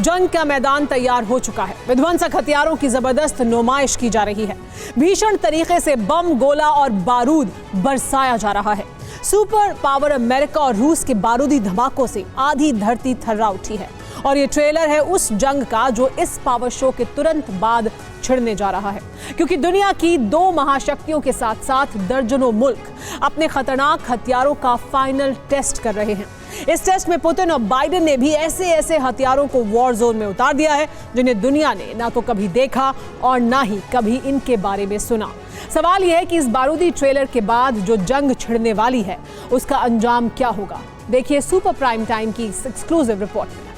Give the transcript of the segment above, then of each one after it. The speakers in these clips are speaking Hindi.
जंग का मैदान तैयार हो चुका है। विध्वंसक हथियारों की जबरदस्त नुमाइश की जा रही है। भीषण तरीके से बम, गोला और बारूद बरसाया जा रहा है। सुपर पावर अमेरिका और रूस के बारूदी धमाकों से आधी धरती थर्रा उठी है। और ये ट्रेलर है उस जंग का जो इस पावर शो के तुरंत बाद छिड़ने जा रहा है, क्योंकि दुनिया की दो महाशक्तियों के साथ साथ दर्जनों मुल्क अपने खतरनाक हथियारों का फाइनल टेस्ट कर रहे हैं। इस टेस्ट में पुतिन और बाइडेन ने भी ऐसे ऐसे हथियारों को वॉर जोन में उतार दिया है जिन्हें दुनिया ने ना तो कभी देखा और ना ही कभी इनके बारे में सुना। सवाल यह है कि इस बारूदी ट्रेलर के बाद जो जंग छिड़ने वाली है उसका अंजाम क्या होगा। देखिए सुपर प्राइम टाइम की इस एक्सक्लूसिव रिपोर्ट में।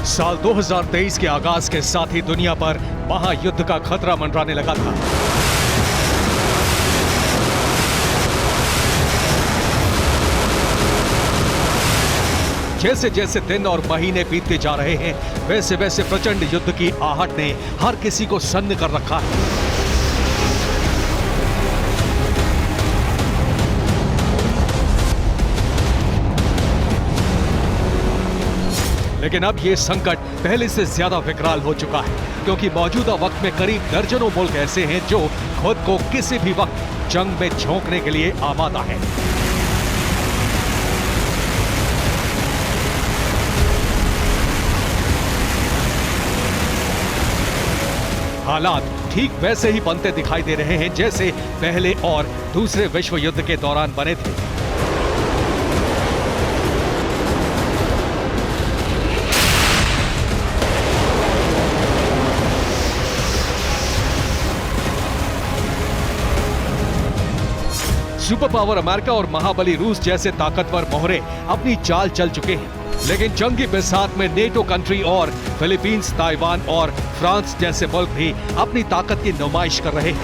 साल 2023 के आगाज के साथ ही दुनिया पर महायुद्ध का खतरा मंडराने लगा था। जैसे जैसे दिन और महीने बीतते जा रहे हैं, वैसे वैसे प्रचंड युद्ध की आहट ने हर किसी को सन्न कर रखा है। लेकिन अब ये संकट पहले से ज्यादा विकराल हो चुका है, क्योंकि मौजूदा वक्त में करीब दर्जनों मुल्क ऐसे हैं जो खुद को किसी भी वक्त जंग में झोंकने के लिए आमादा हैं। हालात ठीक वैसे ही बनते दिखाई दे रहे हैं जैसे पहले और दूसरे विश्व युद्ध के दौरान बने थे। सुपर पावर अमेरिका और महाबली रूस जैसे ताकतवर मोहरे अपनी चाल चल चुके हैं, लेकिन जंगी बिसात में नेटो कंट्री और फिलीपींस, ताइवान और फ्रांस जैसे मुल्क भी अपनी ताकत की नुमाइश कर रहे हैं।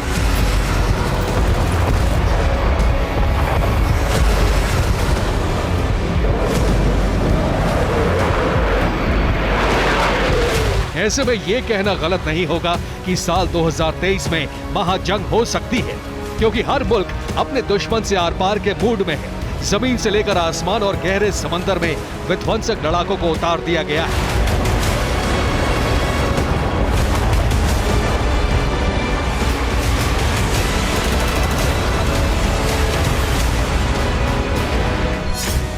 ऐसे में यह कहना गलत नहीं होगा कि साल 2023 में महाजंग हो सकती है, क्योंकि हर मुल्क अपने दुश्मन से आर पार के मूड में है। जमीन से लेकर आसमान और गहरे समंदर में विध्वंसक लड़ाकों को उतार दिया गया है।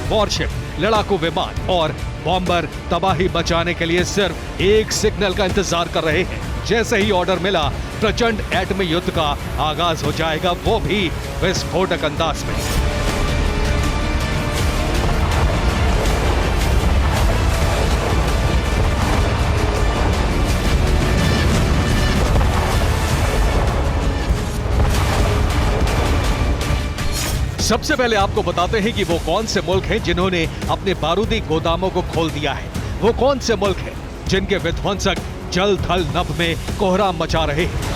वॉरशिप, लड़ाकू विमान और बॉम्बर तबाही मचाने के लिए सिर्फ एक सिग्नल का इंतजार कर रहे हैं। जैसे ही ऑर्डर मिला, प्रचंड एटमी युद्ध का आगाज हो जाएगा, वो भी विस्फोटक अंदाज में। सबसे पहले आपको बताते हैं कि वो कौन से मुल्क हैं जिन्होंने अपने बारूदी गोदामों को खोल दिया है। वो कौन से मुल्क हैं जिनके विध्वंसक जल थल नभ में कोहराम मचा रहे हैं।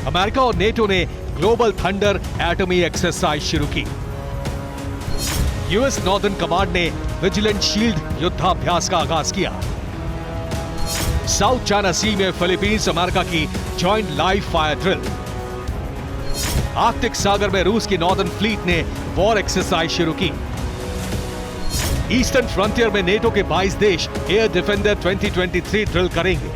अमेरिका और नेटो ने ग्लोबल थंडर एटमी एक्सरसाइज शुरू की। यूएस नॉर्दर्न कमांड ने विजिलेंट शील्ड युद्धाभ्यास का आगाज किया। साउथ चाइना सी में फिलीपींस अमेरिका की joint live fire drill. Arctic सागर में रूस की नॉर्दर्न फ्लीट ने वॉर एक्सरसाइज शुरू की। ईस्टर्न फ्रंटियर में नेटो के 22 देश एयर डिफेंडर 2023 ड्रिल करेंगे।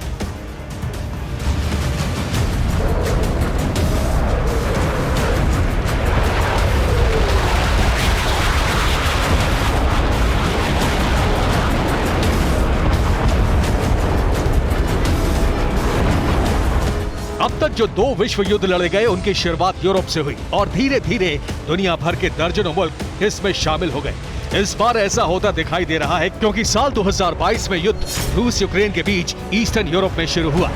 अब तक जो दो विश्व युद्ध लड़े गए उनकी शुरुआत यूरोप से हुई और धीरे धीरे दुनिया भर के दर्जनों मुल्क इसमें शामिल हो गए। इस बार ऐसा होता दिखाई दे रहा है क्योंकि साल 2022 में युद्ध रूस यूक्रेन के बीच ईस्टर्न यूरोप में शुरू हुआ।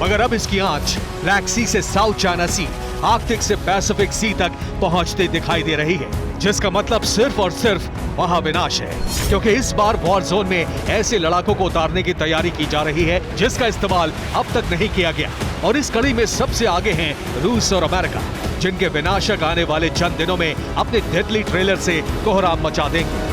मगर अब इसकी आंच ब्लैक सी से साउथ चाइना सी, आर्कटिक से पैसिफिक सी तक पहुंचते दिखाई दे रही है, जिसका मतलब सिर्फ और सिर्फ महाविनाश है, क्योंकि इस बार वॉर जोन में ऐसे लड़ाकों को उतारने की तैयारी की जा रही है जिसका इस्तेमाल अब तक नहीं किया गया। और इस कड़ी में सबसे आगे हैं रूस और अमेरिका, जिनके विनाशक आने वाले चंद दिनों में अपने डेडली ट्रेलर से कोहराम मचा देंगे।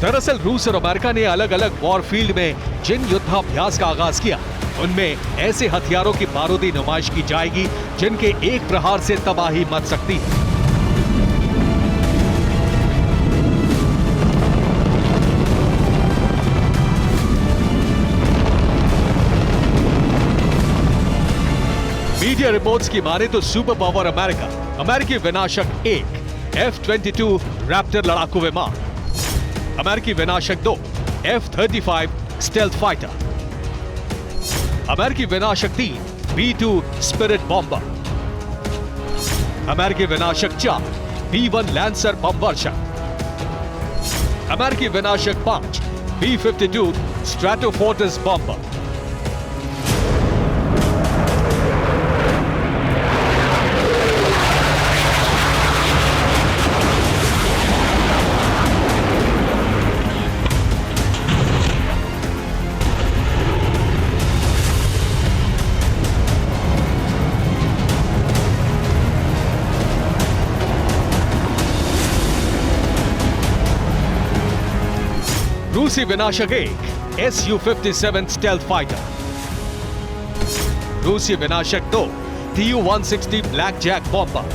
दरअसल रूस और अमेरिका ने अलग अलग वॉर फील्ड में जिन युद्धाभ्यास का आगाज किया, उनमें ऐसे हथियारों की बारूदी नुमाइश की जाएगी जिनके एक प्रहार से तबाही मच सकती है। मीडिया रिपोर्ट्स की माने तो सुपर पावर अमेरिका अमेरिकी विनाशक 1 F-22 रैप्टर लड़ाकू विमान, अमेरिकी विनाशक 2 F-35 स्टेल्थ फाइटर, अमेरिकी विनाशक 3 B-2 स्पिरिट बॉम्बर, अमेरिकी विनाशक 4 B-1 लैंसर बम वर्षक, अमेरिकी विनाशक 5 B-52 स्ट्रैटोफोर्ट्रेस बॉम्बर, रूसी विनाशक 1 Su-57 स्टेल्थ फाइटर, रूसी विनाशक 2 Tu-160 ब्लैक जैक बॉम्बर,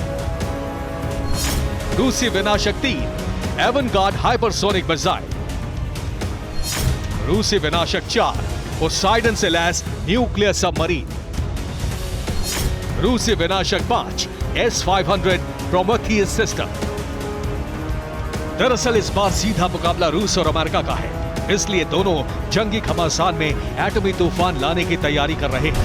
रूसी विनाशक 3 एवनगार्ड हाइपरसोनिक मिसाइल, रूसी विनाशक 4 पोसाइडन से लैस न्यूक्लियर सबमरीन, रूसी विनाशक 5 S-500 प्रोमेथियस सिस्टम। दरअसल इस बार सीधा मुकाबला रूस और अमेरिका का है, इसलिए दोनों जंगी घमासान में एटमी तूफान लाने की तैयारी कर रहे हैं।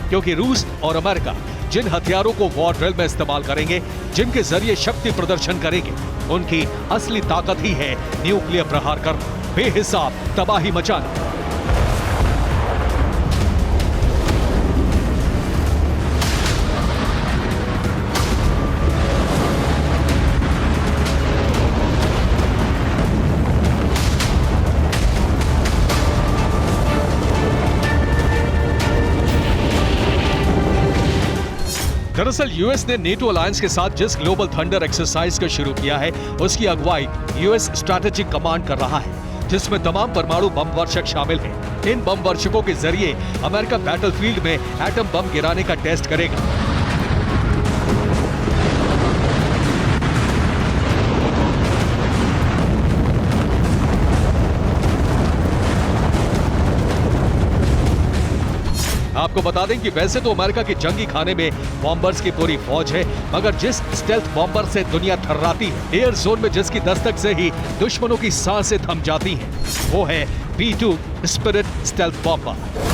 क्योंकि रूस और अमेरिका जिन हथियारों को वॉर ड्रिल में इस्तेमाल करेंगे, जिनके जरिए शक्ति प्रदर्शन करेंगे, उनकी असली ताकत ही है न्यूक्लियर प्रहार करना, बेहिसाब तबाही मचाना। दरअसल यूएस ने नेटो अलायंस के साथ जिस ग्लोबल थंडर एक्सरसाइज को शुरू किया है, उसकी अगुवाई यूएस स्ट्रैटेजिक कमांड कर रहा है, जिसमें तमाम परमाणु बम वर्षक शामिल हैं। इन बम वर्षकों के जरिए अमेरिका बैटलफील्ड में एटम बम गिराने का टेस्ट करेगा। आपको बता दें कि वैसे तो अमेरिका के जंगी खाने में बॉम्बर्स की पूरी फौज है, मगर जिस स्टेल्थ बॉम्बर से दुनिया थर्राती है, एयर जोन में जिसकी दस्तक से ही दुश्मनों की सांसें थम जाती हैं, वो है B-2 spirit stealth bomber.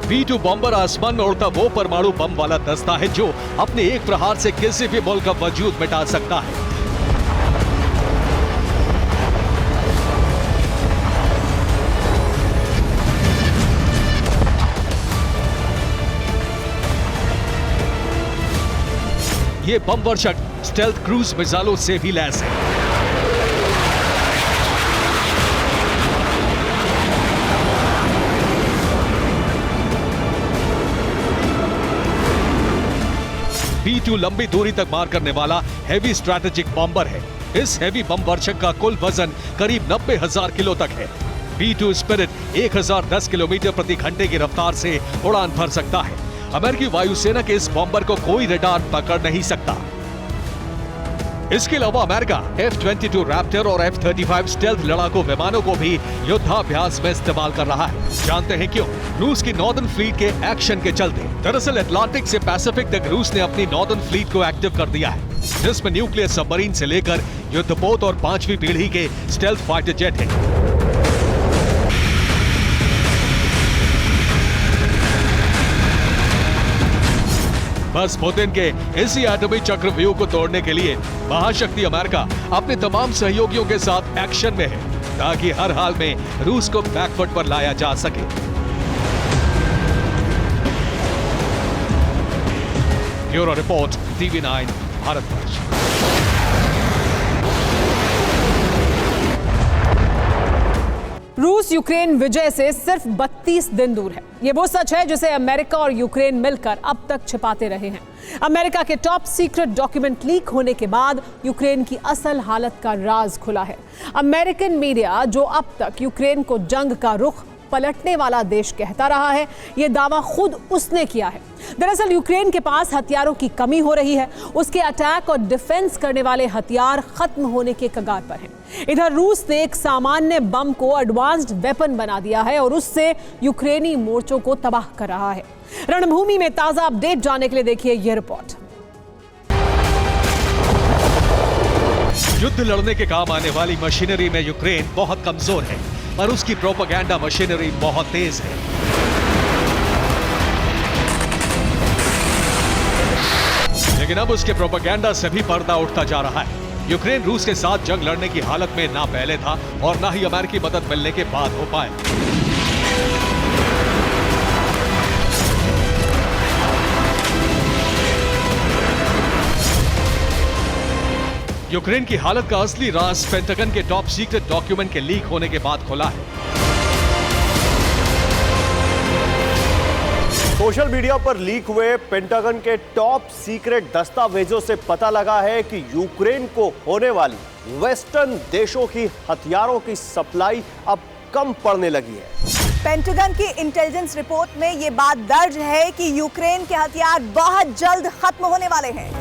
B-2 bomber आसमान में उड़ता वो परमाणु बम वाला दस्ता है जो अपने एक प्रहार से किसी भी मुल्क का वजूद मिटा सकता है। ये बम वर्षक स्टेल्थ क्रूज मिसाइलों से भी लैस है। B-2 लंबी दूरी तक मार करने वाला हैवी स्ट्रैटेजिक बॉम्बर है। इस हैवी बम वर्षक का कुल वजन करीब 90,000 किलो तक है। B-2 स्पिरिट 1010 किलोमीटर प्रति घंटे की रफ्तार से उड़ान भर सकता है। अमेरिकी वायुसेना के इस बॉम्बर को कोई रडार पकड़ नहीं सकता। इसके अलावा अमेरिका F-22 रैप्टर और F-35 स्टेल्थ लड़ाकू विमानों को भी युद्धाभ्यास में इस्तेमाल कर रहा है। जानते हैं क्यों? रूस की नॉर्दर्न फ्लीट के एक्शन के चलते। दरअसल अटलांटिक से पैसिफिक तक रूस ने अपनी नॉर्दर्न फ्लीट को एक्टिव कर दिया है, जिसमें न्यूक्लियर सबमरीन से लेकर युद्धपोत और 5वीं पीढ़ी के स्टेल्थ फाइटर जेट है। बस पुतिन के इसी एटॉमिक चक्रव्यूह को तोड़ने के लिए महाशक्ति अमेरिका अपने तमाम सहयोगियों के साथ एक्शन में है, ताकि हर हाल में रूस को बैकफुट पर लाया जा सके। Bureau report, TV9 Bharatvarsh. रूस यूक्रेन विजय से सिर्फ 32 दिन दूर है। ये वो सच है जिसे अमेरिका और यूक्रेन मिलकर अब तक छिपाते रहे हैं। अमेरिका के टॉप सीक्रेट डॉक्यूमेंट लीक होने के बाद यूक्रेन की असल हालत का राज खुला है। अमेरिकन मीडिया, जो अब तक यूक्रेन को जंग का रुख पलटने वाला देश कहता रहा है, ये दावा खुद उसने किया है। दरअसल यूक्रेन के पास हथियारों की कमी हो रही है। उसके अटैक और डिफेंस करने वाले हथियार खत्म होने के कगार पर हैं। इधर रूस ने एक सामान्य बम को एडवांस्ड वेपन बना दिया है और उससे यूक्रेनी मोर्चों को तबाह कर रहा है। रणभूमि में ताजा अपडेट जानने के लिए देखिए यह रिपोर्ट। युद्ध लड़ने के काम आने वाली मशीनरी में यूक्रेन बहुत कमजोर है, पर उसकी प्रोपेगेंडा मशीनरी बहुत तेज है। लेकिन अब उसके प्रोपेगेंडा से भी पर्दा उठता जा रहा है। यूक्रेन रूस के साथ जंग लड़ने की हालत में ना पहले था और ना ही अमेरिकी मदद मिलने के बाद हो पाए। यूक्रेन की हालत का असली राज पेंटागन के टॉप सीक्रेट डॉक्यूमेंट के लीक होने के बाद खुला है। सोशल मीडिया पर लीक हुए पेंटागन के टॉप सीक्रेट दस्तावेजों से पता लगा है कि यूक्रेन को होने वाली वेस्टर्न देशों की हथियारों की सप्लाई अब कम पड़ने लगी है। पेंटागन की इंटेलिजेंस रिपोर्ट में यह बात दर्ज है कि यूक्रेन के हथियार बहुत जल्द खत्म होने वाले हैं।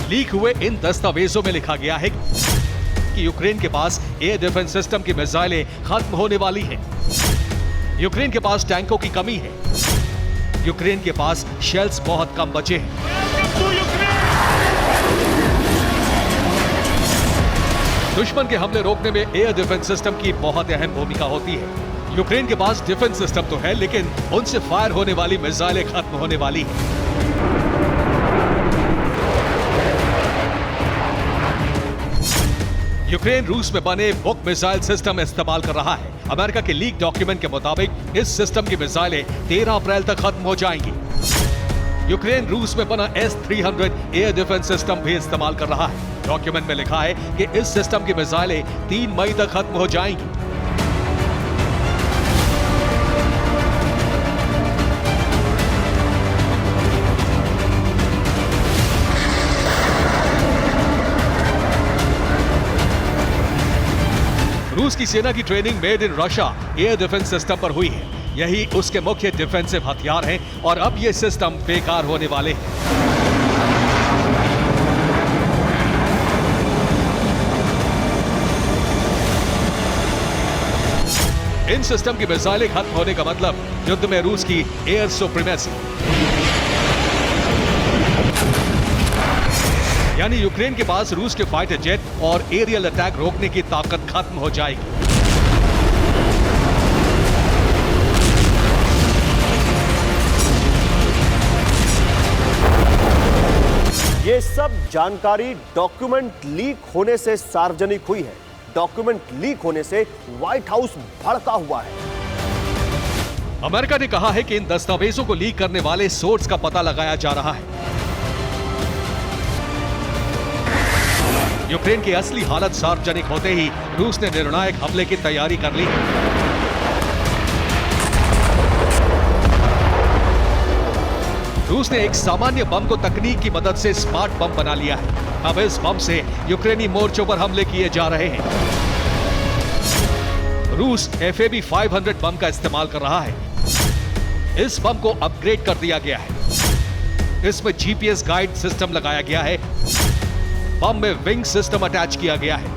लीक हुए इन दस्तावेजों में लिखा गया है कि यूक्रेन के पास एयर डिफेंस सिस्टम की मिसाइलें खत्म होने वाली हैं। यूक्रेन के पास टैंकों की कमी है। यूक्रेन के पास शेल्स बहुत कम बचे हैं। दुश्मन के हमले रोकने में एयर डिफेंस सिस्टम की बहुत अहम भूमिका होती है। यूक्रेन के पास डिफेंस सिस्टम तो है, लेकिन उनसे फायर होने वाली मिसाइलें खत्म होने वाली हैं। यूक्रेन रूस में बने बुक मिसाइल सिस्टम इस्तेमाल कर रहा है। अमेरिका के लीक डॉक्यूमेंट के मुताबिक इस सिस्टम की मिसाइलें 13 अप्रैल तक खत्म हो जाएंगी। यूक्रेन रूस में बना S-300 एयर डिफेंस सिस्टम भी इस्तेमाल कर रहा है। डॉक्यूमेंट में लिखा है कि इस सिस्टम की मिसाइलें 3 मई तक खत्म हो जाएंगी। रूस की सेना की training made in Russia air defence system पर हुई है। यही उसके मुख्य डिफेंसिव हथियार हैं और अब ये सिस्टम बेकार होने वाले हैं। इन सिस्टम की मिसाइलें खत्म होने का मतलब युद्ध में रूस की एयर सुप्रीमेसी, यानी यूक्रेन के पास रूस के फाइटर जेट और एरियल अटैक रोकने की ताकत खत्म हो जाएगी। ये सब जानकारी डॉक्यूमेंट लीक होने से सार्वजनिक हुई है। डॉक्यूमेंट लीक होने से व्हाइट हाउस भड़का हुआ है। अमेरिका ने कहा है कि इन दस्तावेजों को लीक करने वाले सोर्स का पता लगाया जा रहा है। यूक्रेन की असली हालत सार्वजनिक होते ही रूस ने निर्णायक हमले की तैयारी कर ली। रूस ने एक सामान्य बम को तकनीक की मदद से स्मार्ट बम बना लिया है। अब इस बम से यूक्रेनी मोर्चों पर हमले किए जा रहे हैं। रूस FAB-500 बम का इस्तेमाल कर रहा है। इस बम को अपग्रेड कर दिया गया है। इसमें जीपीएस गाइड सिस्टम लगाया गया है। बम में विंग सिस्टम अटैच किया गया है।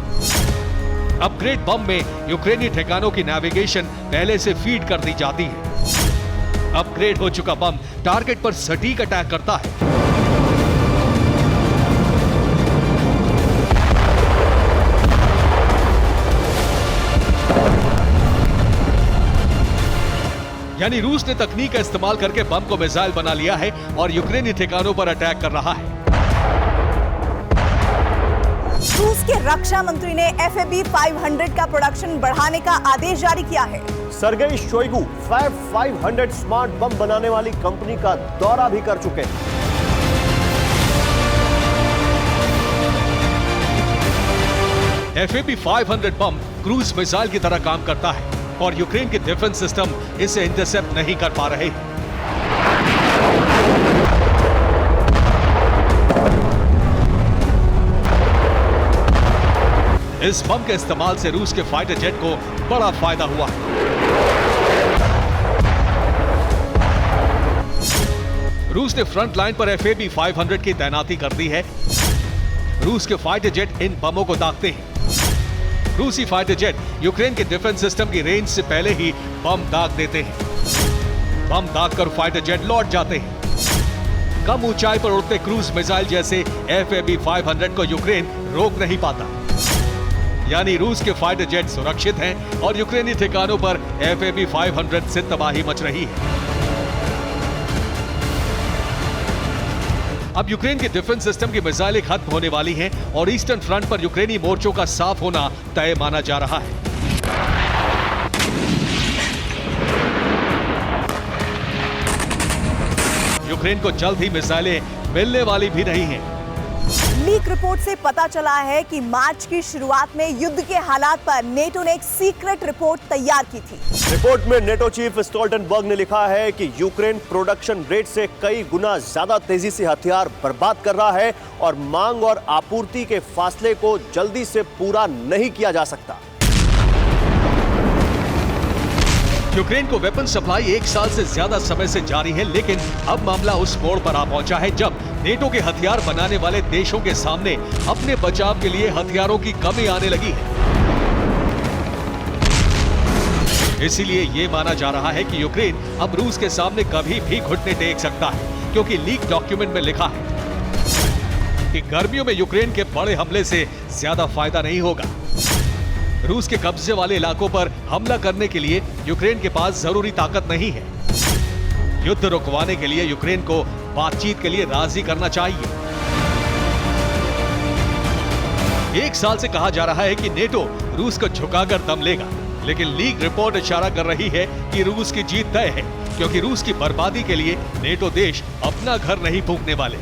अपग्रेड बम में यूक्रेनी ठिकानों की नेविगेशन पहले से फीड कर दी जाती है। अपग्रेड हो चुका बम टारगेट पर सटीक अटैक करता है। यानी रूस ने तकनीक का इस्तेमाल करके बम को मिसाइल बना लिया है और यूक्रेनी ठिकानों पर अटैक कर रहा है। रूस के रक्षा मंत्री ने FAB-500 का प्रोडक्शन बढ़ाने का आदेश जारी किया है। सर्गेई शोइगु FAB-500 स्मार्ट बम बनाने वाली कंपनी का दौरा भी कर चुके हैं। FAB-500 बम क्रूज मिसाइल की तरह काम करता है और यूक्रेन के डिफेंस सिस्टम इसे इंटरसेप्ट नहीं कर पा रहे हैं। इस बम के इस्तेमाल से रूस के फाइटर जेट को बड़ा फायदा हुआ है। रूस ने फ्रंट लाइन पर FAB-500 की तैनाती कर दी है। रूस के फाइटर जेट इन बमों को दागते हैं। रूसी फाइटर जेट यूक्रेन के डिफेंस सिस्टम की रेंज से पहले ही बम दाग देते हैं। बम दागकर फाइटर जेट लौट जाते हैं। कम ऊंचाई पर उड़ते क्रूज मिसाइल जैसे FAB-500 को यूक्रेन रोक नहीं पाता। यानी रूस के फाइटर जेट सुरक्षित हैं और यूक्रेनी ठिकानों पर FAB-500 से तबाही मच रही है। अब यूक्रेन के डिफेंस सिस्टम की मिसाइलें खत्म होने वाली हैं और ईस्टर्न फ्रंट पर यूक्रेनी मोर्चों का साफ होना तय माना जा रहा है। यूक्रेन को जल्द ही मिसाइलें मिलने वाली भी नहीं हैं। लीक रिपोर्ट से पता चला है कि मार्च की शुरुआत में युद्ध के हालात पर नेटो ने एक सीक्रेट रिपोर्ट तैयार की थी। रिपोर्ट में नेटो चीफ स्टोल्टनबर्ग ने लिखा है कि यूक्रेन प्रोडक्शन रेट से कई गुना ज्यादा तेजी से हथियार बर्बाद कर रहा है और मांग और आपूर्ति के फासले को जल्दी से पूरा नहीं किया जा सकता। यूक्रेन को वेपन सप्लाई 1 साल से ज्यादा समय से जारी है, लेकिन अब मामला उस मोड़ पर आ पहुंचा है जब नेटो के हथियार बनाने वाले देशों के सामने अपने बचाव के लिए हथियारों की कमी आने लगी है। इसीलिए ये माना जा रहा है कि यूक्रेन अब रूस के सामने कभी भी घुटने टेक सकता है, क्योंकि लीक डॉक्यूमेंट में लिखा है कि गर्मियों में यूक्रेन के बड़े हमले से ज्यादा फायदा नहीं होगा। रूस के कब्जे वाले इलाकों पर हमला करने के लिए यूक्रेन के पास जरूरी ताकत नहीं है। युद्ध रुकवाने के लिए यूक्रेन को बातचीत के लिए राजी करना चाहिए। 1 साल से कहा जा रहा है कि नेटो रूस को झुकाकर दम लेगा, लेकिन लीक रिपोर्ट इशारा कर रही है कि रूस की जीत तय है, क्योंकि रूस की बर्बादी के लिए नेटो देश अपना घर नहीं फूंकने वाले।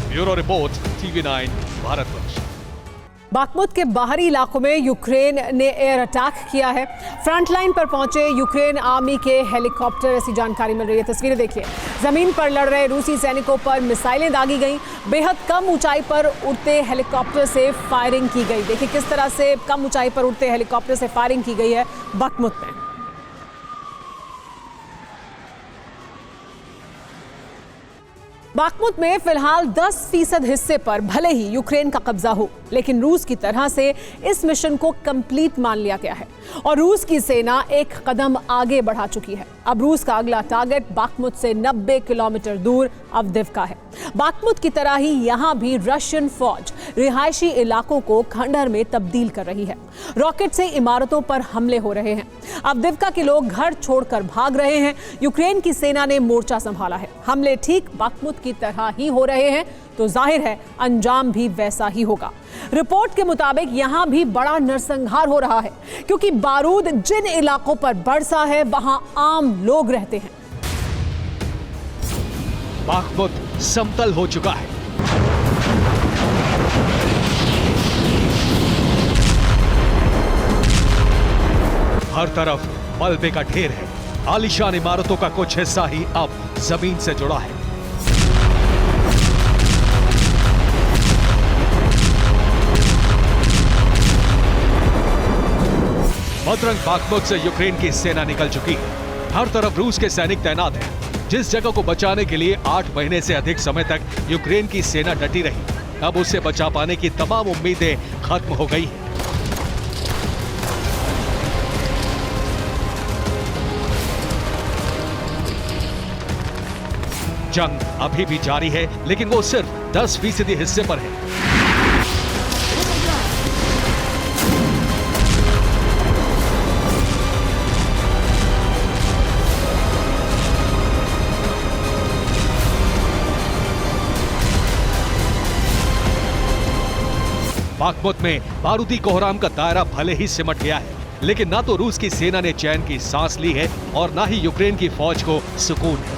Bureau report, TV9 Bharatvarsh. Bakhmut के बाहरी इलाकों में यूक्रेन ने एयर अटैक किया है। फ्रंटलाइन पर पहुंचे यूक्रेन आर्मी के हेलीकॉप्टर, ऐसी जानकारी मिल रही है। तस्वीरें देखिए, जमीन पर लड़ रहे रूसी सैनिकों पर मिसाइलें दागी गईं। बेहद कम ऊंचाई पर उड़ते हेलीकॉप्टर से फायरिंग की गई। देखिए किस तरह से कम ऊंचाई पर उड़ते हेलीकॉप्टर से फायरिंग की गई है बाखमुत में। बाखमुत में फिलहाल 10% हिस्से पर भले ही यूक्रेन का कब्जा हो, लेकिन रूस की तरह से इस मिशन को कंप्लीट मान लिया गया है और रूस की सेना एक कदम आगे बढ़ा चुकी है। अब रूस का अगला टारगेट बाखमुत से 90 किलोमीटर दूर अवदिव्का है। बाखमुत की तरह ही यहाँ भी रशियन फौज रिहायशी इलाकों को खंडहर में तब्दील कर रही है। रॉकेट से इमारतों पर हमले हो रहे हैं। अवदिव्का के लोग घर छोड़कर भाग रहे हैं। यूक्रेन की सेना ने मोर्चा संभाला है। हमले ठीक बाखमुत की तरह ही हो रहे हैं, तो जाहिर है अंजाम भी वैसा ही होगा। रिपोर्ट के मुताबिक यहां भी बड़ा नरसंहार हो रहा है, क्योंकि बारूद जिन इलाकों पर बरसा है वहां आम लोग रहते हैं। बाखमुत समतल हो चुका है। हर तरफ मलबे का ढेर है। आलीशान इमारतों का कुछ हिस्सा ही अब जमीन से जुड़ा है। बदरंग बाखमुत से यूक्रेन की सेना निकल चुकी है। हर तरफ रूस के सैनिक तैनात हैं। जिस जगह को बचाने के लिए 8 महीने से अधिक समय तक यूक्रेन की सेना डटी रही, अब उसे बचा पाने की तमाम उम्मीदें खत्म हो गई हैं। जंग अभी भी जारी है, लेकिन वो सिर्फ 10% हिस्से पर है। बाखमुत में बारूदी कोहराम का दायरा भले ही सिमट गया है, लेकिन ना तो रूस की सेना ने चैन की सांस ली है और ना ही यूक्रेन की फौज को सुकून है।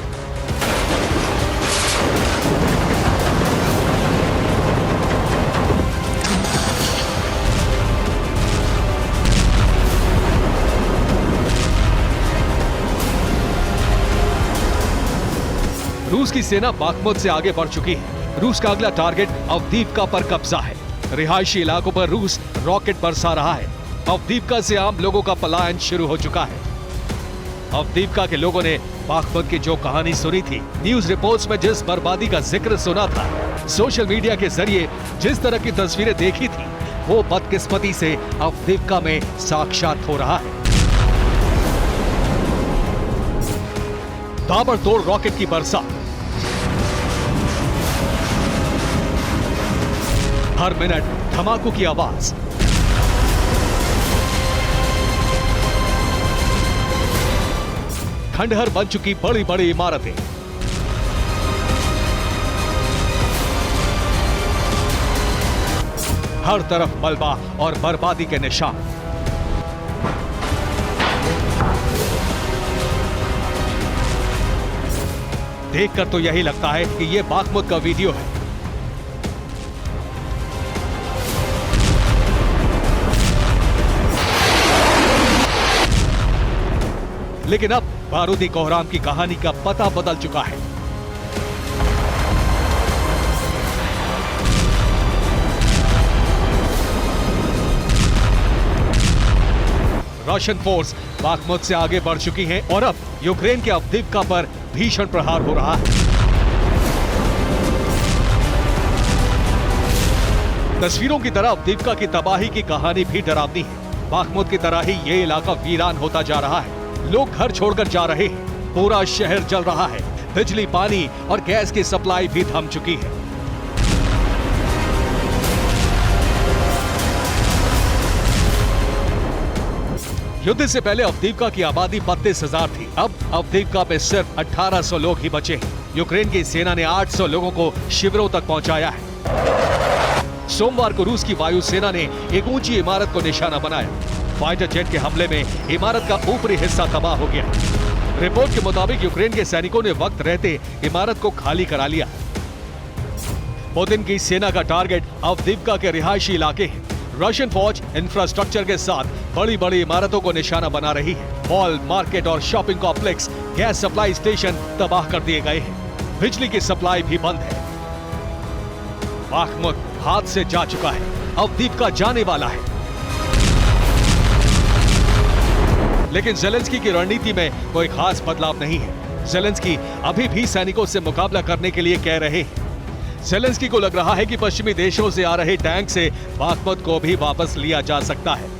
रूस की सेना बाखमुत से आगे बढ़ चुकी है। रूस का अगला टारगेट अवदीव्का पर कब्जा है। रिहायशी इलाकों पर रूस रॉकेट बरसा रहा है। अवदीव्का से आम लोगों का पलायन शुरू हो चुका है। अवदीव्का के लोगों ने बाखमुत की जो कहानी सुनी थी, न्यूज रिपोर्ट्स में जिस बर्बादी का जिक्र सुना था, सोशल मीडिया के जरिए जिस तरह की तस्वीरें देखी थी, वो बदकिस्मती से अवदीव्का में साक्षात हो रहा है। ताबड़तोड़ रॉकेट की बरसात, हर मिनट धमाकों की आवाज, खंडहर बन चुकी बड़ी बड़ी इमारतें, हर तरफ मलबा और बर्बादी के निशान। देखकर तो यही लगता है कि यह बाखमुत का वीडियो है। लेकिन अब बारूदी कोहराम की कहानी का पता बदल चुका है। रशियन फोर्स बाखमुत से आगे बढ़ चुकी है और अब यूक्रेन के अवदीव्का पर भीषण प्रहार हो रहा है। तस्वीरों की तरह अवदीव्का की तबाही की कहानी भी डरावनी है। बाखमुत की तरह ही ये इलाका वीरान होता जा रहा है। लोग घर छोड़कर जा रहे हैं। पूरा शहर जल रहा है। बिजली, पानी और गैस की सप्लाई भी थम चुकी है। युद्ध से पहले अवदीव्का की आबादी 32,000 थी। अब अवदीव्का में सिर्फ 1800 लोग ही बचे हैं। यूक्रेन की सेना ने 800 लोगों को शिविरों तक पहुंचाया है। सोमवार को रूस की वायुसेना ने एक ऊंची इमारत को निशाना बनाया। फाइटर जेट के हमले में इमारत का ऊपरी हिस्सा तबाह हो गया। रिपोर्ट के मुताबिक यूक्रेन के सैनिकों ने वक्त रहते इमारत को खाली करा लिया। पुतिन की सेना का टारगेट अवदीव्का के रिहायशी इलाके हैं। रशियन फौज इंफ्रास्ट्रक्चर के साथ बड़ी बड़ी इमारतों को निशाना बना रही है। मॉल, मार्केट और shopping complex, gas supply station तबाह कर दिए गए हैं। बिजली की सप्लाई भी बंद है। बाखमुत हाथ से जा चुका है। अवदीव्का जाने वाला है। लेकिन ज़ेलेंस्की की रणनीति में कोई खास बदलाव नहीं है। ज़ेलेंस्की अभी भी सैनिकों से मुकाबला करने के लिए कह रहे हैं। ज़ेलेंस्की को लग रहा है कि पश्चिमी देशों से आ रहे टैंक से बाखमुत को भी वापस लिया जा सकता है।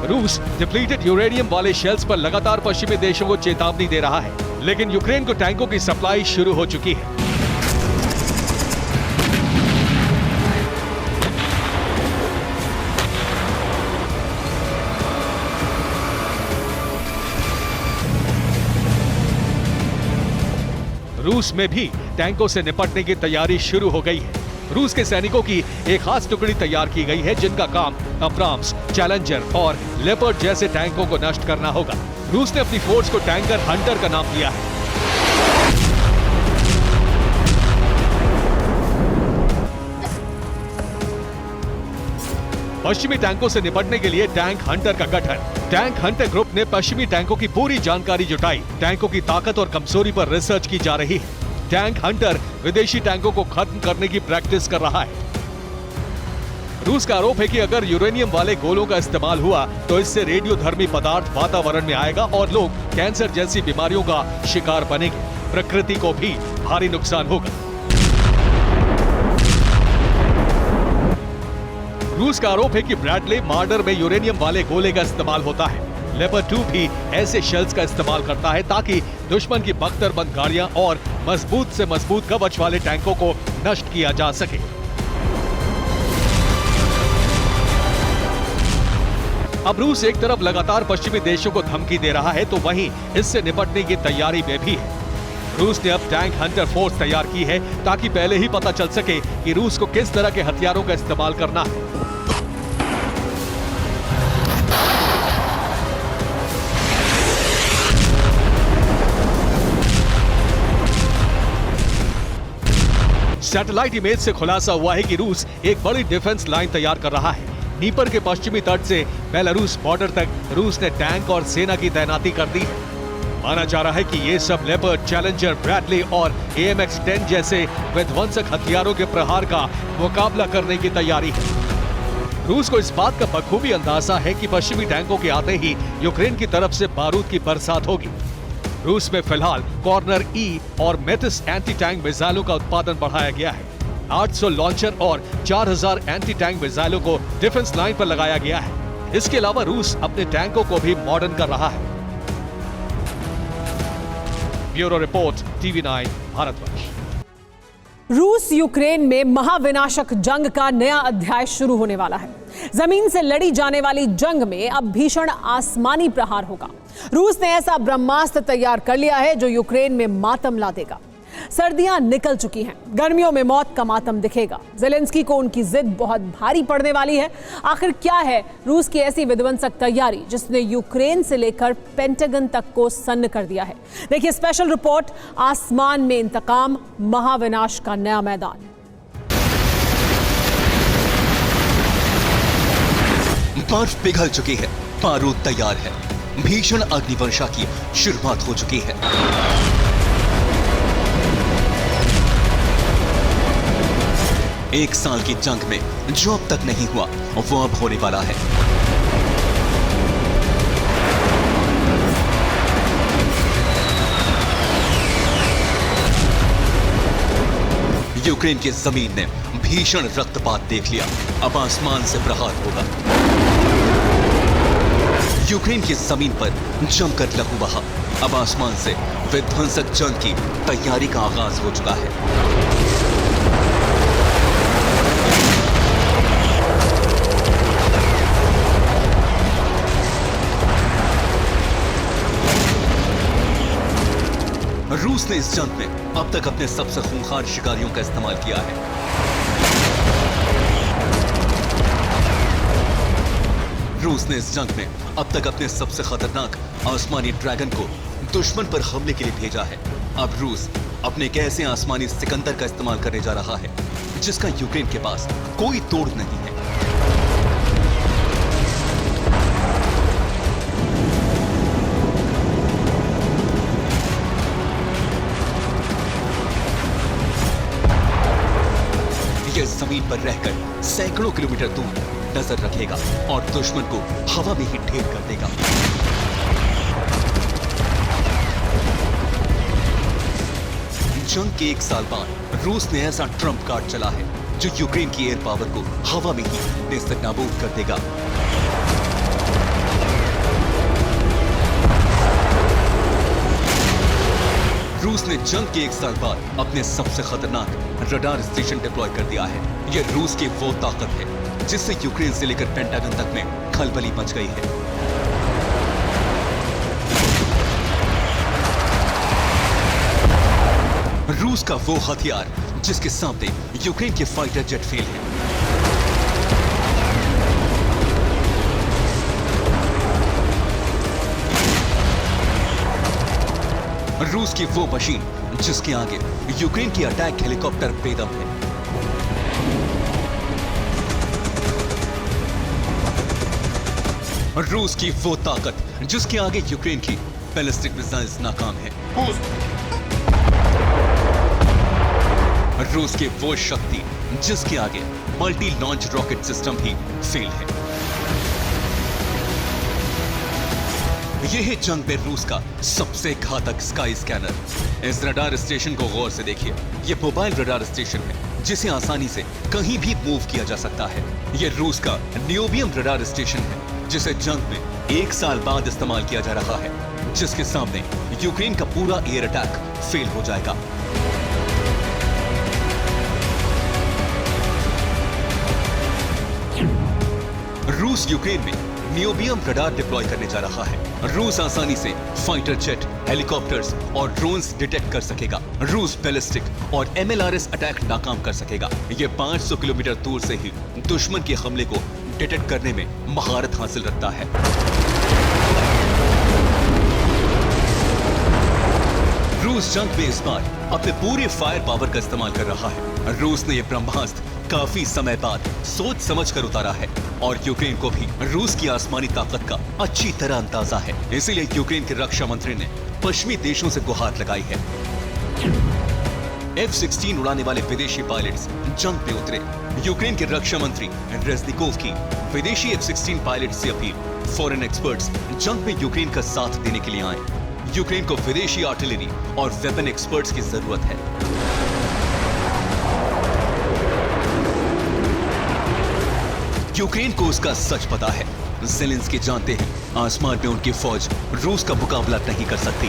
रूस डिप्लीटेड यूरेनियम वाले शेल्स पर लगातार पश्चिमी देशों को चेतावनी दे रहा है, लेकिन यूक्रेन को टैंकों की सप्लाई शुरू हो चुकी है। रूस में भी टैंकों से निपटने की तैयारी शुरू हो गई है। रूस के सैनिकों की एक खास टुकड़ी तैयार की गई है जिनका काम अब्राम्स, चैलेंजर और लेपर्ड जैसे टैंकों को नष्ट करना होगा। रूस ने अपनी फोर्स को टैंकर हंटर का नाम दिया है। पश्चिमी टैंकों से निपटने के लिए टैंक हंटर का गठन। टैंक हंटर ग्रुप ने पश्चिमी टैंकों की पूरी जानकारी जुटाई। टैंकों की ताकत और कमजोरी पर रिसर्च की जा रही है। टैंक हंटर विदेशी टैंकों को खत्म करने की प्रैक्टिस कर रहा है। रूस का आरोप है कि अगर यूरेनियम वाले गोलों का इस्तेमाल हुआ तो इससे रेडियोधर्मी पदार्थ वातावरण में आएगा और लोग कैंसर जैसी बीमारियों का शिकार बनेंगे। प्रकृति को भी भारी नुकसान होगा। रूस का आरोप है कि ब्रैडले मार्डर में यूरेनियम वाले गोले का इस्तेमाल होता है। लेपर्ड 2 भी ऐसे शेल्स का इस्तेमाल करता है ताकि दुश्मन की बख्तरबंद गाड़ियां और मजबूत से मजबूत कवच वाले टैंकों को नष्ट किया जा सके। अब रूस एक तरफ लगातार पश्चिमी देशों को धमकी दे रहा है तो वहीं इससे निपटने की तैयारी में भी है। रूस ने अब टैंक हंटर फोर्स तैयार की है ताकि पहले ही पता चल सके कि रूस को किस तरह के हथियारों का इस्तेमाल करना है। सैटेलाइट इमेज से खुलासा हुआ है कि रूस एक बड़ी डिफेंस लाइन तैयार कर रहा है। नीपर के पश्चिमी तट से बेलारूस बॉर्डर तक रूस ने टैंक और सेना की तैनाती कर दी है। माना जा रहा है कि ये सब लेपर्ड, चैलेंजर, ब्रैडली और AMX-10 जैसे विध्वंसक हथियारों के प्रहार का मुकाबला करने की तैयारी है। रूस को इस बात का बखूबी अंदाजा है कि पश्चिमी टैंकों के आते ही यूक्रेन की तरफ से बारूद की बरसात होगी। रूस में फिलहाल कॉर्नर E और मेटिस एंटी टैंक मिसाइलों का उत्पादन बढ़ाया गया है। 800 लॉन्चर और 4000 एंटी टैंक मिसाइलों को डिफेंस लाइन पर लगाया गया है। इसके अलावा रूस अपने टैंकों को भी मॉडर्न कर रहा है। Bureau report, TV9 Bharatvarsh. रूस यूक्रेन में महाविनाशक जंग का नया अध्याय शुरू होने वाला है। जमीन से लड़ी जाने वाली जंग में अब भीषण आसमानी प्रहार होगा। रूस ने ऐसा ब्रह्मास्त्र तैयार कर लिया है जो यूक्रेन में मातम ला देगा। सर्दियां निकल चुकी हैं, गर्मियों में मौत का मातम दिखेगा। ज़ेलेंस्की को उनकी जिद बहुत भारी पड़ने वाली है। आखिर क्या है रूस की ऐसी विध्वंसक तैयारी जिसने यूक्रेन से लेकर पेंटागन तक को सन्न कर दिया है? देखिए स्पेशल रिपोर्ट, आसमान में इंतकाम, महाविनाश का नया मैदान। बर्फ पिघल चुकी है, बारूद तैयार है, भीषण अग्निवर्षा की शुरुआत हो चुकी है। एक साल की जंग में जो अब तक नहीं हुआ वो अब होने वाला है। यूक्रेन की जमीन ने भीषण रक्तपात देख लिया, अब आसमान से प्रहार होगा। यूक्रेन की जमीन पर जमकर लहू बहा, अब आसमान से विध्वंसक जंग की तैयारी का आगाज हो चुका है। रूस ने इस जंग में अब तक अपने सबसे खूंखार शिकारियों का इस्तेमाल किया है। रूस ने इस जंग में अब तक अपने सबसे खतरनाक आसमानी ड्रैगन को दुश्मन पर हमले के लिए भेजा है। अब रूस अपने एक ऐसे आसमानी सिकंदर का इस्तेमाल करने जा रहा है जिसका यूक्रेन के पास कोई तोड़ नहीं है। यह जमीन पर रहकर सैकड़ों किलोमीटर दूर नजर रखेगा और दुश्मन को हवा में ही ढेर कर देगा। जंग के एक साल बाद रूस ने ऐसा ट्रम्प कार्ड चला है जो यूक्रेन की एयर पावर को हवा में ही नेस्तनाबूद कर देगा। रूस ने जंग के एक साल बाद अपने सबसे खतरनाक रडार स्टेशन डिप्लॉय कर दिया है। यह रूस की वो ताकत है जिससे यूक्रेन से लेकर पेंटागन तक में खलबली मच गई है। रूस का वो हथियार जिसके सामने यूक्रेन के फाइटर जेट फेल है। रूस की वो मशीन जिसके आगे यूक्रेन की अटैक हेलीकॉप्टर बेदम है। रूस की वो ताकत जिसके आगे यूक्रेन की बैलिस्टिक मिसाइल्स नाकाम है। रूस की वो शक्ति जिसके आगे मल्टी लॉन्च रॉकेट सिस्टम भी फेल है। यह है जंग में रूस का सबसे घातक स्काई स्कैनर। इस रडार स्टेशन को गौर से देखिए। यह मोबाइल रडार स्टेशन है जिसे आसानी से कहीं भी मूव किया जा सकता है। यह रूस का नियोबियम रडार स्टेशन है जिसे जंग में 1 साल बाद इस्तेमाल किया जा रहा है, जिसके सामने यूक्रेन का पूरा एयर अटैक फेल हो जाएगा। रूस यूक्रेन में नियोबियम रडार डिप्लॉय करने जा रहा है। रूस आसानी से फाइटर जेट, हेलीकॉप्टर्स और ड्रोन्स डिटेक्ट कर सकेगा। रूस बैलिस्टिक और MLRS अटैक नाकाम कर सकेगा। यह 500 किलोमीटर दूर से ही दुश्मन के हमले को डिटेक्ट करने में महारत हासिल रखता है। रूस जंग में इस बार अपने पूरे फायर पावर का इस्तेमाल कर रहा है। रूस ने यह ब्रह्मास्त्र काफी समय बाद सोच समझ कर उतारा है और यूक्रेन को भी रूस की आसमानी ताकत का अच्छी तरह अंदाजा है। इसीलिए यूक्रेन के रक्षा मंत्री ने पश्चिमी देशों से गुहार लगाई है। F-16 उड़ाने वाले विदेशी पायलट्स जंग में उतरे। यूक्रेन के रक्षा मंत्री रेज़निकोव की विदेशी F-16 पायलट से अपील। फॉरेन एक्सपर्ट्स जंग में यूक्रेन का साथ देने के लिए आए। यूक्रेन को विदेशी आर्टिलरी और वेपन एक्सपर्ट्स की जरूरत है। यूक्रेन को उसका सच पता है। ज़ेलेंस्की जानते हैं आसमान में उनकी फौज रूस का मुकाबला नहीं कर सकती।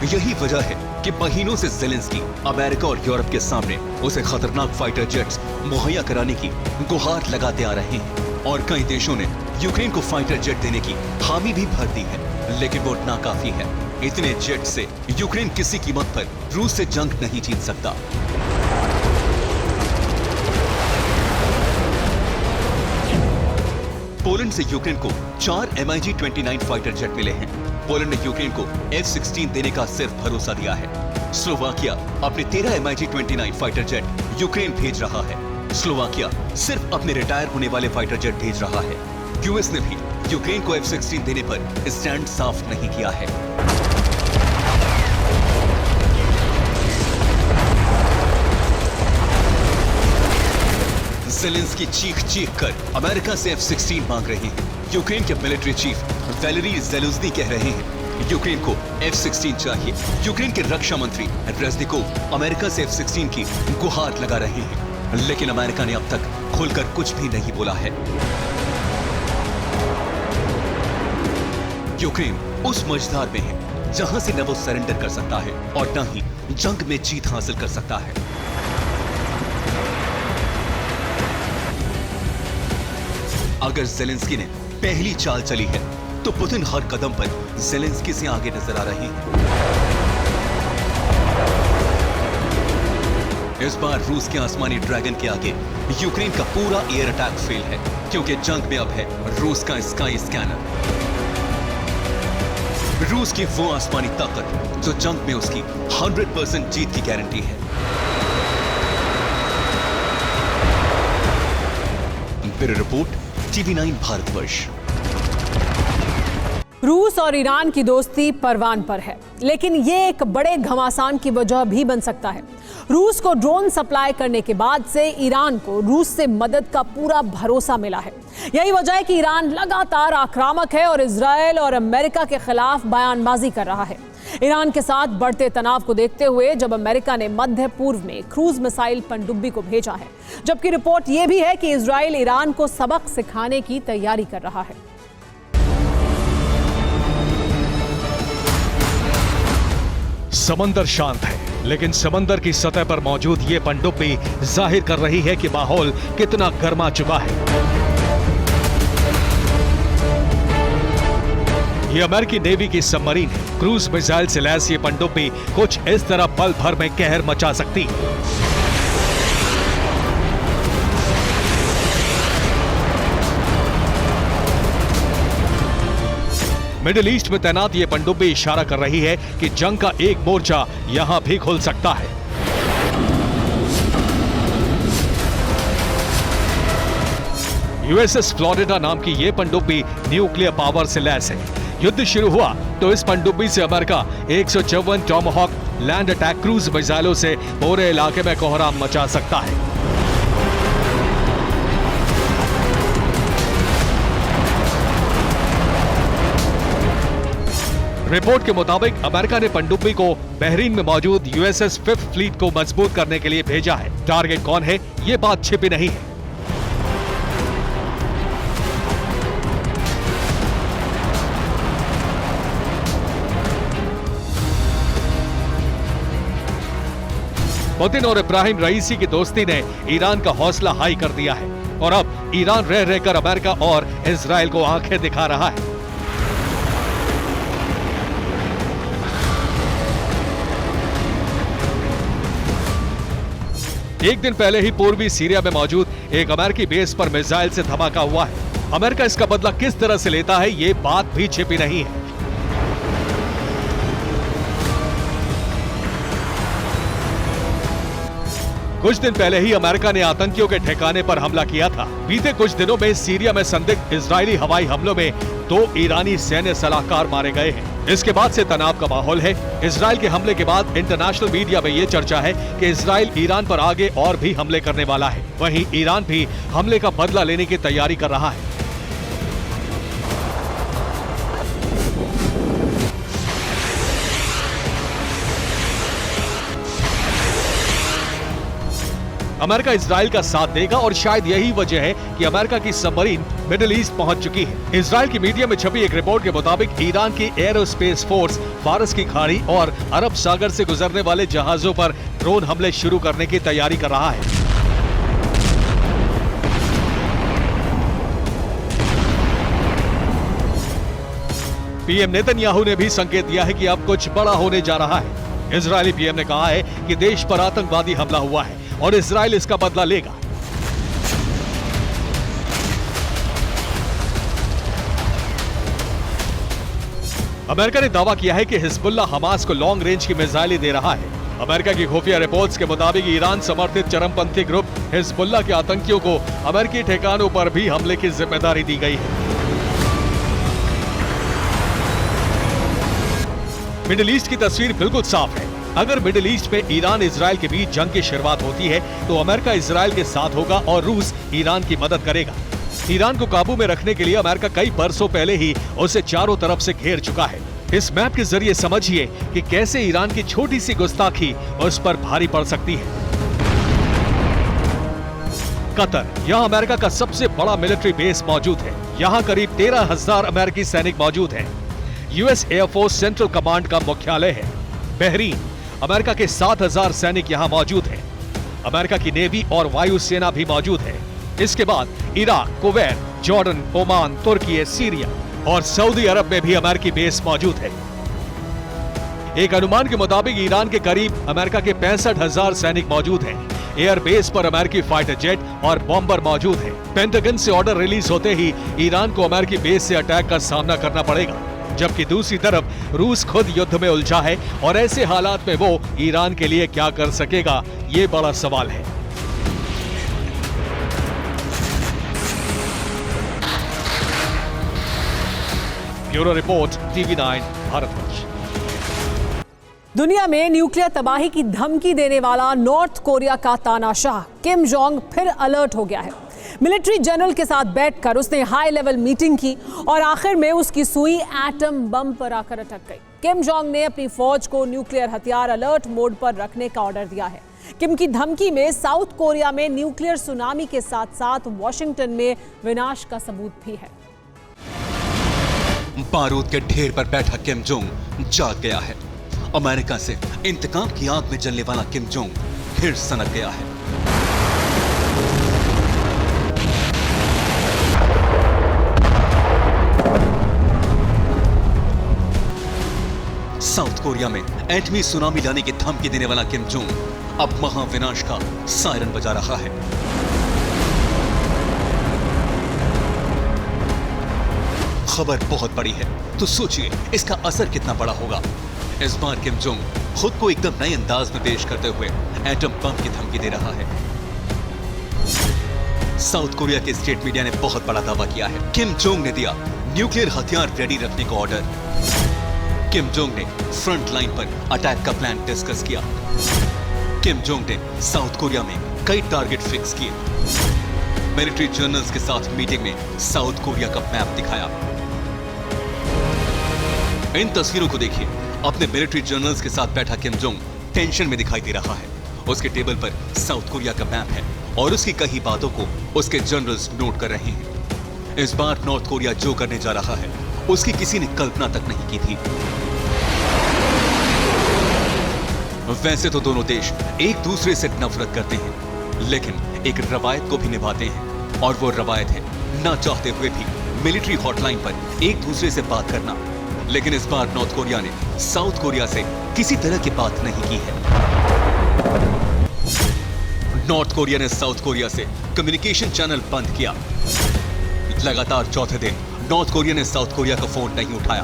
यही वजह है कि महीनों से ज़ेलेंस्की अमेरिका और यूरोप के सामने उसे खतरनाक फाइटर जेट्स मुहैया कराने की गुहार लगाते आ रहे हैं और कई देशों ने यूक्रेन को फाइटर जेट देने की हामी भी भर दी है, लेकिन वो नाकाफी है। इतने जेट से यूक्रेन किसी कीमत पर रूस से जंग नहीं जीत सकता। पोलैंड से यूक्रेन को 4 MiG-29 फाइटर जेट मिले हैं। पोलैंड ने यूक्रेन को F-16 देने का सिर्फ भरोसा दिया है। स्लोवाकिया अपने 13 MiG-29 फाइटर जेट यूक्रेन भेज रहा है। स्लोवाकिया सिर्फ अपने रिटायर होने वाले फाइटर जेट भेज रहा है। यूएस ने भी यूक्रेन को F-16 देने पर स्टैंड साफ नहीं किया है। ज़ेलेंस्की चीख कर अमेरिका से F-16 मांग रहे हैं। यूक्रेन के मिलिट्री चीफ वैलेरी ज़ेलेन्स्की कह रहे हैं यूक्रेन को F-16 चाहिए। यूक्रेन के रक्षा मंत्री रेज़निकोव अमेरिका से F-16 की गुहार लगा रहे हैं, लेकिन अमेरिका ने अब तक खुलकर कुछ भी नहीं बोला है। यूक्रेन उस मझधार में है जहां से न वो सरेंडर कर सकता है और न ही जंग में जीत हासिल कर सकता है। अगर ज़ेलेंस्की ने पहली चाल चली है तो पुतिन हर कदम पर ज़ेलेंस्की से आगे नजर आ रहे हैं। इस बार रूस के आसमानी ड्रैगन के आगे यूक्रेन का पूरा एयर अटैक फेल है, क्योंकि जंग में अब है रूस का स्काई स्कैनर। रूस की वो आसमानी ताकत जो जंग में उसकी 100% जीत की गारंटी है। Bureau report, TV9 Bharatvarsh. रूस और ईरान की दोस्ती परवान पर है, लेकिन ये एक बड़े घमासान की वजह भी बन सकता है। रूस को ड्रोन सप्लाई करने के बाद से ईरान को रूस से मदद का पूरा भरोसा मिला है। यही वजह है कि ईरान लगातार आक्रामक है और इजरायल और अमेरिका के खिलाफ बयानबाजी कर रहा है। ईरान के साथ बढ़ते तनाव को देखते हुए जब अमेरिका ने मध्य पूर्व में क्रूज मिसाइल पनडुब्बी को भेजा है, जबकि रिपोर्ट यह भी है कि इजरायल ईरान को सबक सिखाने की तैयारी कर रहा है। समंदर शांत है, लेकिन समंदर की सतह पर मौजूद ये पनडुब्बी जाहिर कर रही है कि माहौल कितना गर्मा चुका है। ये अमेरिकी नेवी की सबमरीन है। क्रूज मिसाइल से लैस ये पनडुब्बी कुछ इस तरह पल भर में कहर मचा सकती है। मिडिल ईस्ट में तैनात ये पनडुब्बी इशारा कर रही है कि जंग का एक मोर्चा यहां भी खुल सकता है। USS फ्लोरिडा नाम की ये पनडुब्बी न्यूक्लियर पावर से लैस है। युद्ध शुरू हुआ तो इस पनडुब्बी से America 154 Tomahawk land attack cruise मिसाइलों से पूरे इलाके में कोहराम मचा सकता है। रिपोर्ट के मुताबिक अमेरिका ने पनडुब्बी को बहरीन में मौजूद यूएसएस फिफ्थ फ्लीट को मजबूत करने के लिए भेजा है। टारगेट कौन है, ये बात छिपी नहीं है। पुतिन और इब्राहिम रईसी की दोस्ती ने ईरान का हौसला हाई कर दिया है और अब ईरान रह रहकर अमेरिका और इजराइल को आंखें दिखा रहा है। एक दिन पहले ही पूर्वी सीरिया में मौजूद एक अमेरिकी बेस पर मिसाइल से धमाका हुआ है। अमेरिका इसका बदला किस तरह से लेता है, ये बात भी छिपी नहीं है। कुछ दिन पहले ही अमेरिका ने आतंकियों के ठिकाने पर हमला किया था। बीते कुछ दिनों में सीरिया में संदिग्ध इजरायली हवाई हमलों में 2 ईरानी सैन्य सलाहकार मारे गए हैं। इसके बाद से तनाव का माहौल है। इजराइल के हमले के बाद इंटरनेशनल मीडिया में ये चर्चा है कि इजराइल ईरान पर आगे और भी हमले करने वाला है। वहीं ईरान भी हमले का बदला लेने की तैयारी कर रहा है। अमेरिका इजराइल का साथ देगा और शायद यही वजह है कि अमेरिका की सबमरीन मिडिल ईस्ट पहुंच चुकी है। इजराइल की मीडिया में छपी एक रिपोर्ट के मुताबिक ईरान की एरोस्पेस फोर्स फारस की खाड़ी और अरब सागर से गुजरने वाले जहाजों पर ड्रोन हमले शुरू करने की तैयारी कर रहा है। पीएम नेतन्याहू ने भी संकेत दिया है कि अब कुछ बड़ा होने जा रहा है। इजरायली पीएम ने कहा है कि देश पर आतंकवादी हमला हुआ है और इजराइल इसका बदला लेगा। अमेरिका ने दावा किया है कि हिजबुल्ला हमास को लॉन्ग रेंज की मिसाइलें दे रहा है। अमेरिका की खुफिया रिपोर्ट्स के मुताबिक ईरान समर्थित चरमपंथी ग्रुप हिजबुल्ला के आतंकियों को अमेरिकी ठिकानों पर भी हमले की जिम्मेदारी दी गई है। मिडिल ईस्ट की तस्वीर बिल्कुल साफ है। अगर मिडिल ईस्ट में ईरान इजराइल के बीच जंग की शुरुआत होती है तो अमेरिका इजराइल के साथ होगा और रूस ईरान की मदद करेगा। ईरान को काबू में रखने के लिए अमेरिका कई बरसों पहले ही उसे चारों तरफ से घेर चुका है। इस मैप के जरिए समझिए कि कैसे ईरान की छोटी सी गुस्ताखी उस पर भारी पड़ सकती है। कतर, यहाँ अमेरिका का सबसे बड़ा मिलिट्री बेस मौजूद है। यहाँ करीब 13,000 अमेरिकी सैनिक मौजूद हैं। यूएस एयरफोर्स सेंट्रल कमांड का मुख्यालय है। बहरीन, अमेरिका के 7,000 सैनिक यहाँ मौजूद हैं। अमेरिका की नेवी और वायुसेना भी मौजूद है। इसके बाद इराक, कुवैत, जॉर्डन, ओमान, तुर्की, सीरिया और सऊदी अरब में भी अमेरिकी बेस मौजूद है। एक अनुमान के मुताबिक ईरान के करीब अमेरिका के 65,000 सैनिक मौजूद हैं। एयर बेस पर अमेरिकी फाइटर जेट और बॉम्बर मौजूद है। पेंटागन से ऑर्डर रिलीज होते ही ईरान को अमेरिकी बेस से अटैक का सामना करना पड़ेगा, जबकि दूसरी तरफ रूस खुद युद्ध में उलझा है और ऐसे हालात में वो ईरान के लिए क्या कर सकेगा, ये बड़ा सवाल है। Bureau report, TV9 Bharatvarsh. दुनिया में न्यूक्लियर तबाही की धमकी देने वाला नॉर्थ कोरिया का तानाशाह किम जोंग फिर अलर्ट हो गया है। मिलिट्री जनरल के साथ बैठकर उसने हाई लेवल मीटिंग की और आखिर में उसकी सुई एटम बम पर आकर अटक गई। किम जोंग ने अपनी फौज को न्यूक्लियर हथियार अलर्ट मोड पर रखने का ऑर्डर दिया है। किम की धमकी में साउथ कोरिया में न्यूक्लियर सुनामी के साथ साथ वॉशिंगटन में विनाश का सबूत भी है। बारूद के ढेर पर बैठा किम जोंग जाग गया है। अमेरिका से इंतकाम की आग में जलने वाला किम जोंग फिर सनक गया है। साउथ कोरिया में एटमी सुनामी लाने की धमकी देने वाला किम जोंग अब महाविनाश का सायरन बजा रहा है। खबर बहुत बड़ी है, तो सोचिए इसका असर कितना बड़ा होगा। इस बार किम जोंग खुद को एकदम नए अंदाज में पेश करते हुए एटम बम की धमकी दे रहा है। साउथ कोरिया के स्टेट मीडिया ने बहुत बड़ा दावा किया है। किम जोंग ने दिया न्यूक्लियर हथियार रेडी रखने का ऑर्डर। किम जोंग ने फ्रंट लाइन पर अटैक का प्लान डिस्कस किया। किम जोंग ने साउथ कोरिया में कई टारगेट फिक्स किए। मिलिट्री जनरल्स के साथ मीटिंग में साउथ कोरिया का मैप दिखाया। इन तस्वीरों को देखिए। अपने मिलिट्री जनरल्स के साथ बैठा किम जोंग टेंशन में दिखाई दे रहा है। उसके टेबल पर साउथ कोरिया का मैप है और उसकी कई बातों को उसके जनरल्स नोट कर रहे हैं। इस बार नॉर्थ कोरिया जो करने जा रहा है उसकी किसी ने कल्पना तक नहीं की थी। वैसे तो दोनों देश एक दूसरे से नफरत करते हैं, लेकिन एक रवायत को भी निभाते हैं और वो रवायत है ना चाहते हुए भी मिलिट्री हॉटलाइन पर एक दूसरे से बात करना। लेकिन इस बार नॉर्थ कोरिया ने साउथ कोरिया से किसी तरह की बात नहीं की है। नॉर्थ कोरिया ने साउथ कोरिया से कम्युनिकेशन चैनल बंद किया। लगातार चौथे दिन नॉर्थ कोरिया ने साउथ कोरिया का फोन नहीं उठाया।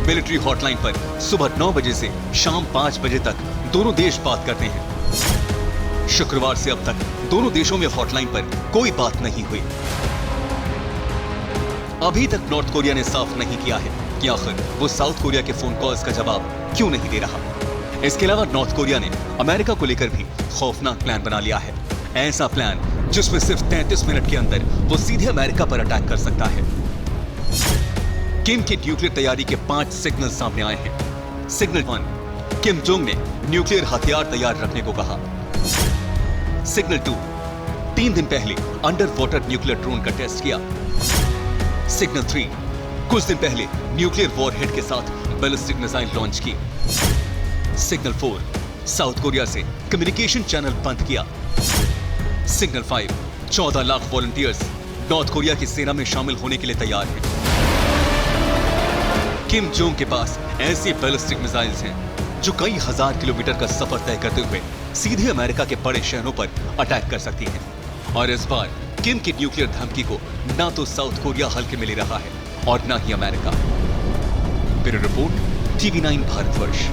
मिलिट्री हॉटलाइन पर सुबह 9 बजे से शाम 5 बजे तक दोनों देश बात करते हैं। शुक्रवार से अब तक दोनों देशों में हॉटलाइन पर कोई बात नहीं हुई। अभी तक नॉर्थ कोरिया ने साफ नहीं किया है कि आखिर वो साउथ कोरिया के फोन कॉल्स का जवाब क्यों नहीं दे रहा। इसके अलावा नॉर्थ कोरिया ने अमेरिका को लेकर भी खौफनाक प्लान बना लिया है। ऐसा प्लान जिसमें सिर्फ 33 मिनट के अंदर वो सीधे अमेरिका पर अटैक कर सकता है। किम की न्यूक्लियर तैयारी के 5 सिग्नल सामने आए हैं। सिग्नल 1, किम जोंग ने न्यूक्लियर हथियार तैयार रखने को कहा। सिग्नल 2, 3 दिन पहले अंडर वाटर न्यूक्लियर ड्रोन का टेस्ट किया। सिग्नल 3, कुछ दिन पहले न्यूक्लियर वॉरहेड के साथ बैलिस्टिक मिसाइल लॉन्च की। सिग्नल 4, साउथ कोरिया से कम्युनिकेशन चैनल बंद किया। Signal 5, 14 lakh volunteers north Korea की सेना में शामिल होने के लिए तैयार हैं। किम जोंग के पास ऐसे बैलिस्टिक मिसाइल्स हैं जो कई हजार किलोमीटर का सफर तय करते हुए सीधे अमेरिका के बड़े शहरों पर अटैक कर सकती हैं। और इस बार किम की न्यूक्लियर धमकी को ना तो साउथ कोरिया हल्के में ले रहा है और ना ही America. Bureau report, TV9 Bharatvarsh.